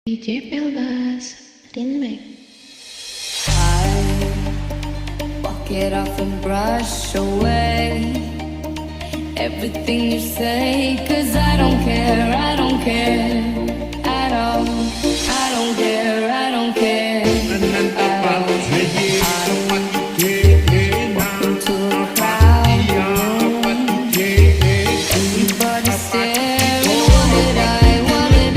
DJ Pelbas Remix. Walk it off and brush away everything you say, 'cause I don't care at all. I don't care at all. Walk into a crowd, everybody staring. What did I do wrong? What did I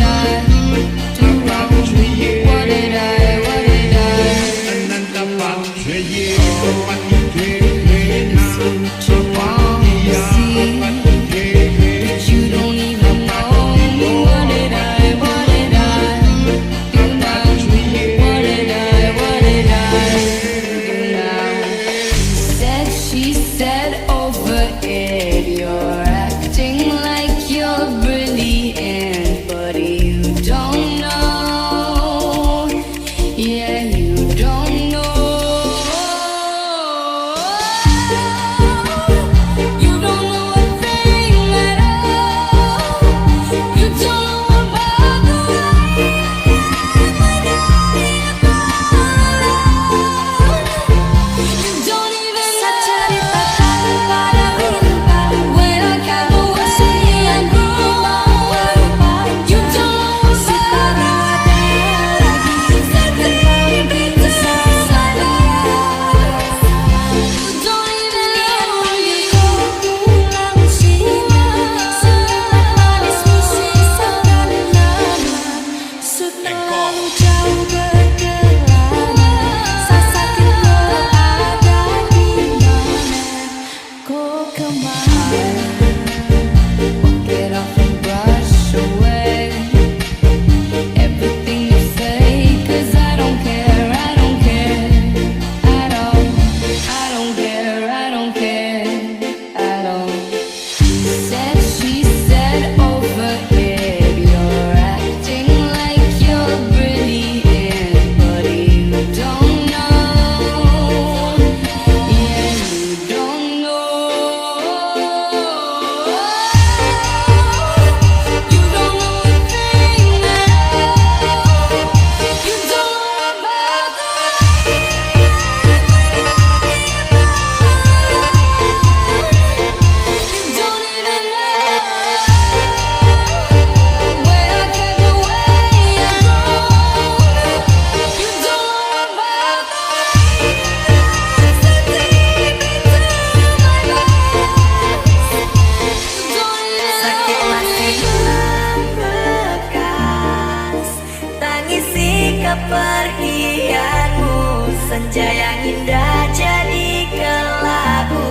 kepergianmu, senja yang indah jadi kelabu,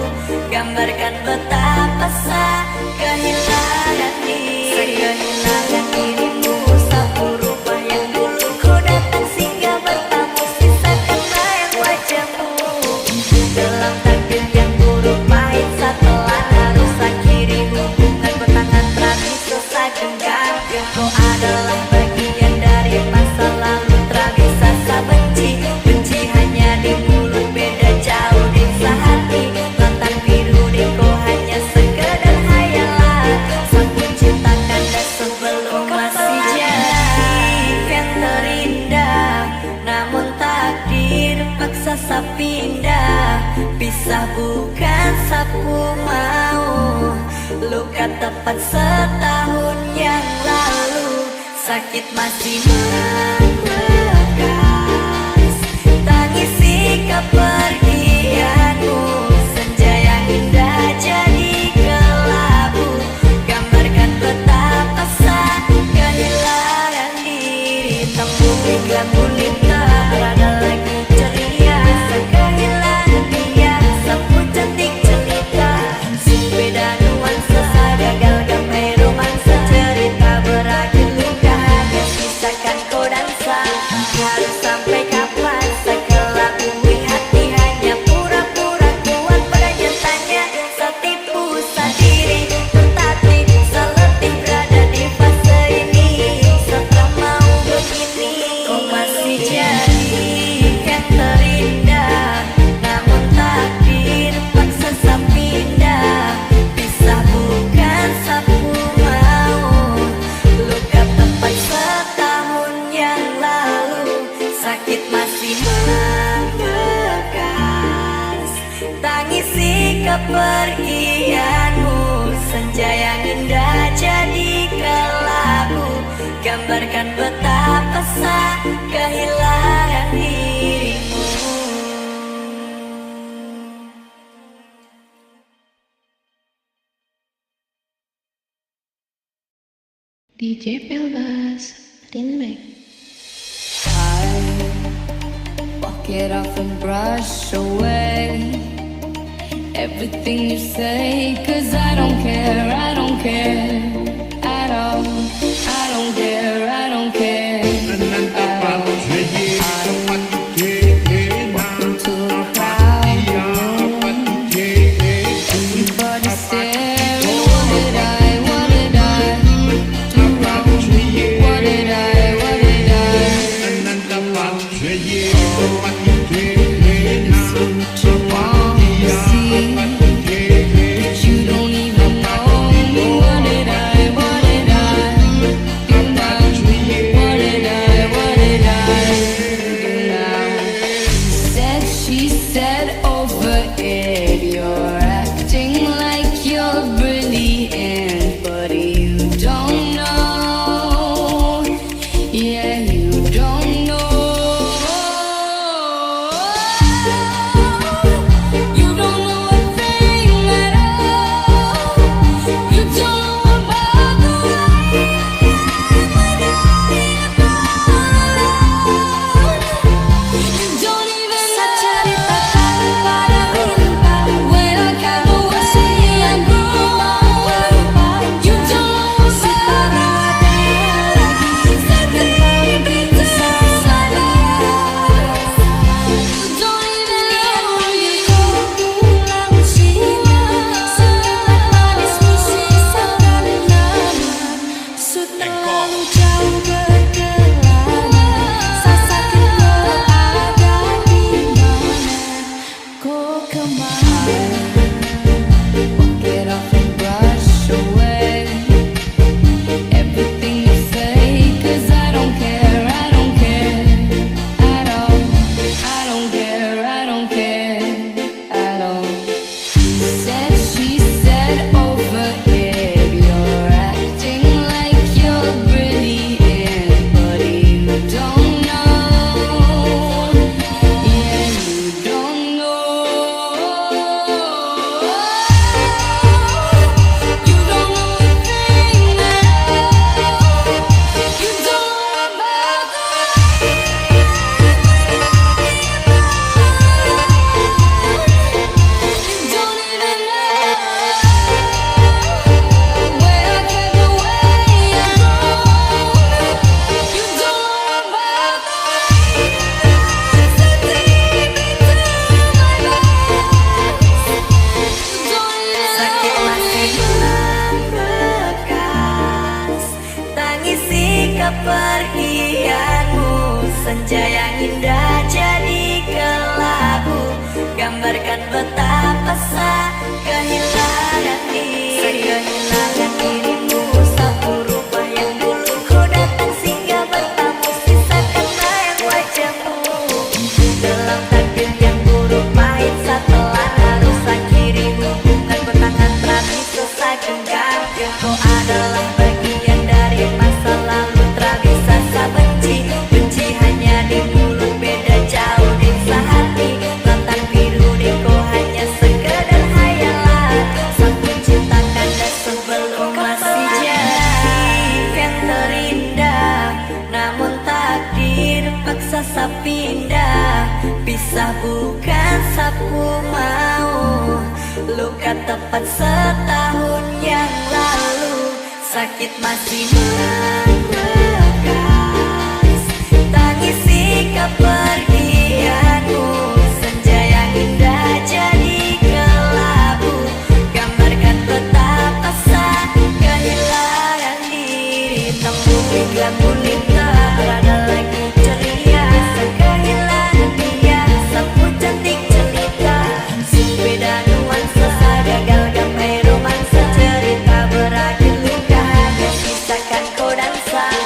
gambarkan betapa kehilangan dirimu. Sapu rupa yang dulu ku datang singgah bertamu, sisa kenang wajahmu. Dalam takdir yang buruk pahit, setelah harus akhiri hubungan bertangan terakhir selesai genggam. Kau adalah bagian dari masa lalu. Pindah, pisah bukan sapu mau. Luka tepat setahun yang lalu, sakit masih membekas. Tangisi kepergianmu, senja yang indah jadi kelabu, gambarkan betapa kehilangan diri. Tembung hingga kulit tak ada lagi. Masih sakit masih membekas. Tangisi kepergianmu, senja yang indah jadi kelabu, gambarkan betapa sakit kehilangan dirimu. DJ Pelbas, Rinmek. I walk it off and brush away everything you say, 'cause I don't care at all. I don't care at all. Walk into a crowd, everybody staring. What did I do wrong? What did I kepergianmu, senja yang indah jadi kelabu, gambarkan betapa sakit kehilangan dirimu. Satu rupa yang dulu ku datang singgah bertamu, sisa kenang wajahmu. Dalam takdir yang buruk pahit setelah harus akhiri hubungan bertangan terapi selesai genggam. Kau adalah bagian dari masa lalu, tak bisa saya benci hanya di mulut, beda jauh di sehati. Lautan biru di kau hanya sekedar hayalan, sapu cinta kandas sebelum masih jadi yang terindah. Namun takdir paksa saya pindah, pisah bukan sapu mau. Luka tepat setahun yang lalu, sakit masih membekas. Tangisi kepergianmu, senja yang indah jadi kelabu, gambarkan betapa sakit kehilangan diri. Tempuh hingga kuning tak berada lagi ceria, kehilangan dia sapu cantik cerita. Beda nuansa gagal gapai romansa, cerita berakhir luka, hanya sisakan kau dan saya.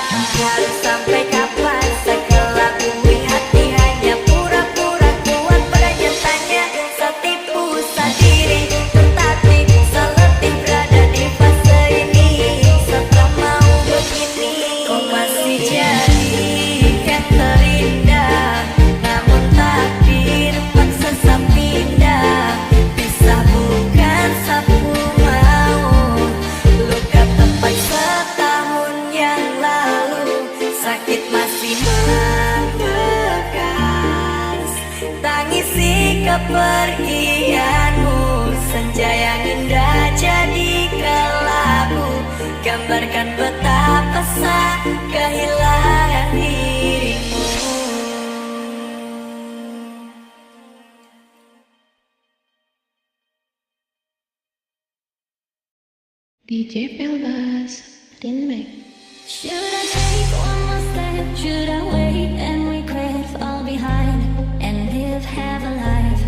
kepergianmu. Senja yang indah jadikan lagu, gambarkan betapa sakit kehilangan dirimu. DJ Pelbas, Rinmek. Should I take one more step? Should I wait and regret all behind and live half a life?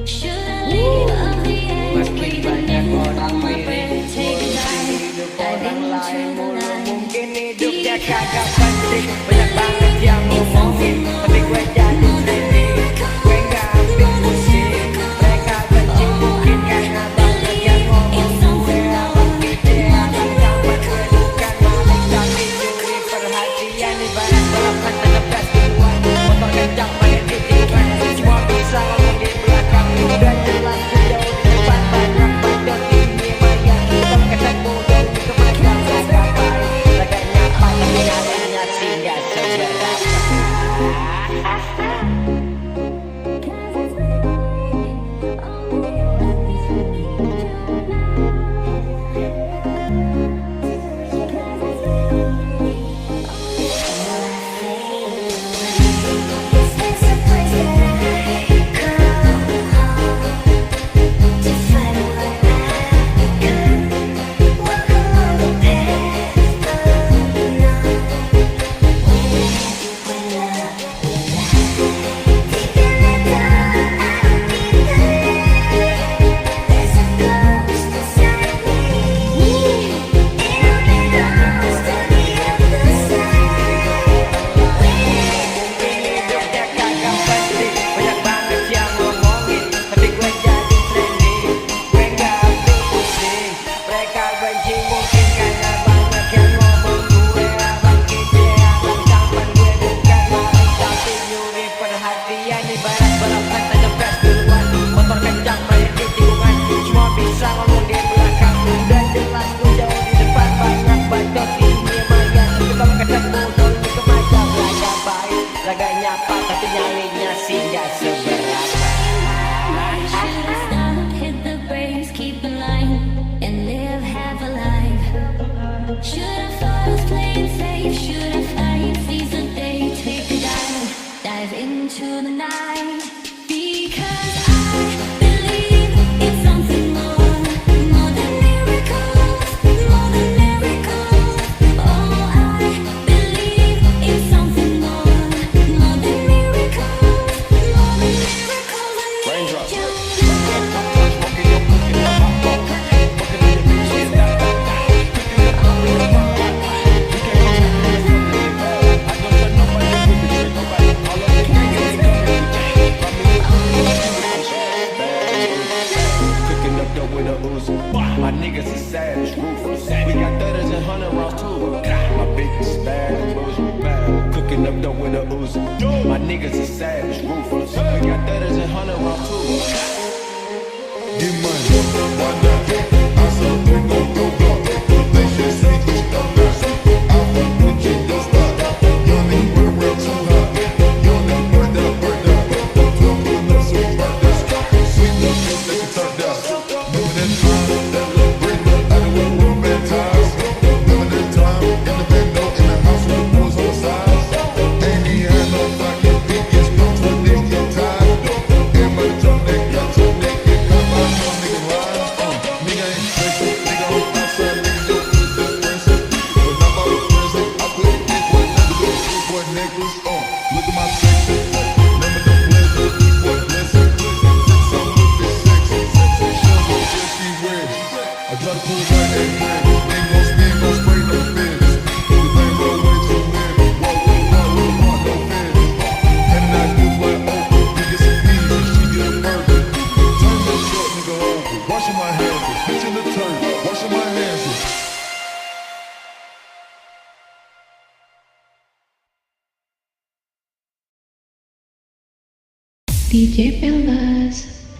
Should I leave on the edge, breathing in on my breath, take a dive, dive into the night? Mungkin hidupnya kagak penting, banyak banget yang ngomongin, tapi gue jadi trending. Gue gak ambil pusing, mereka benci mungkin karena banyak yang ngomong. Gue abang ide, abang kapan gue bukan maling, tapi curi perhatian ibarat balapan tetap gas duluan. Motor kencang banyak di tikungan, semua bisa ngomong di belakang. Udah jelas jauh di depan, banyak bandot ini maya. Hitam ketek bodoh di kemajang, agak baik. Laganya apa tapi nyalinya sih gak seberapa. Laganya apa tapi nyalinya sih gak seberapa. Should I stop, hit the brakes, keep in line, and live half a life? Should I first play it safe? Should I fight, seize the day, take a dive, dive into the night? Because I believe in something more, more than miracles, more than miracles. Oh, I believe in something more, more than miracles, more than miracles. I need you. Cooking up dope with a Uzi. My niggas is savage, ruthless. We got 30s and 100 rounds too. My bitch is bad and bad. Cooking up dope with a Uzi. My niggas is savage, ruthless. We got 30s and 100 rounds too. Get money, why not? I saw three gon' go block. They should see each other. I want to get your spot. Young nigga work real too hot. Young nigga burn up. 12 pulling up, so we burn this. Sweet love, just let you turn down. Remember that time, that little break up, I done went romanticized. Remember that time, in the window, in the house with the boys on the sides. Ain't he had no fucking biggest, no to a nigga tied. Everybody jump that gun to a nigga, come on, no nigga ride. Nigga ain't special, nigga on outside, nigga do it different. When I'm out of prison, I put a big boy nigga, big boy necklace. Look at my section. Remember the pleasure, big boy blessing. Some look at sexy. She don't go where she wears. I try to pull right that red. Ain't gon' spin, gon' spray no fence. The thing roll way too weird. Walk, no fence. And I do like Oprah. You get some peas and she get a burger. Turn that short nigga over. Washing my hands with. Bitch in the turn. Washing my hands with. DJ Pelbas,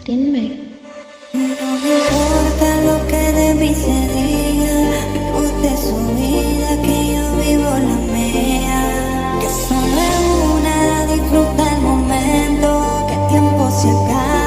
Rinmek. No me importa lo que de mí se diga, usted su vida, que yo vivo la mía. Que solo es una, disfruta el momento, que el tiempo se acaba.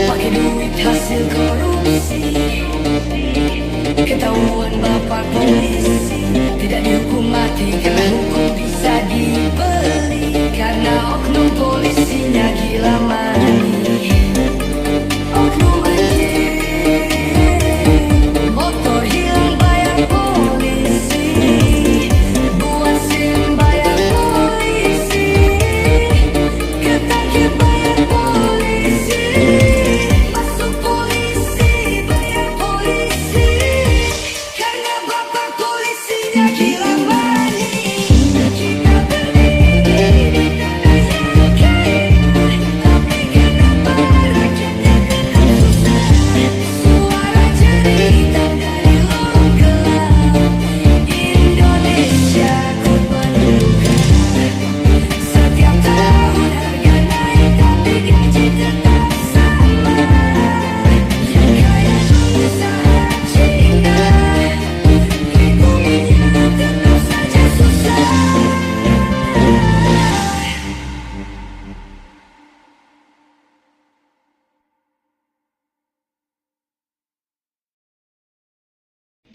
Pakai duit hasil korupsi, ketahuan bapak polisi, tidak dihukum mati karena hukum bisa dibeli. Karena oknum polisinya gila money. Oknum anjing, motor hilang bayar polisi, buat SIM bayar polisi, ketangkep bayar polisi, masuk polisi bayar polisi, karena bapak polisinya gila money. Kita berdiri di tanah yang kaya, tapi kenapa rakyatnya tetap susah? Suara cerita dari lorong gelap, Indonesia kut menduga. Setiap tahun harga naik tapi gaji tetap sama. Yang kaya pengusaha Cina, ekonominya tetap saja susah.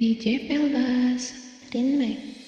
DJ Pelbas, Rinmek.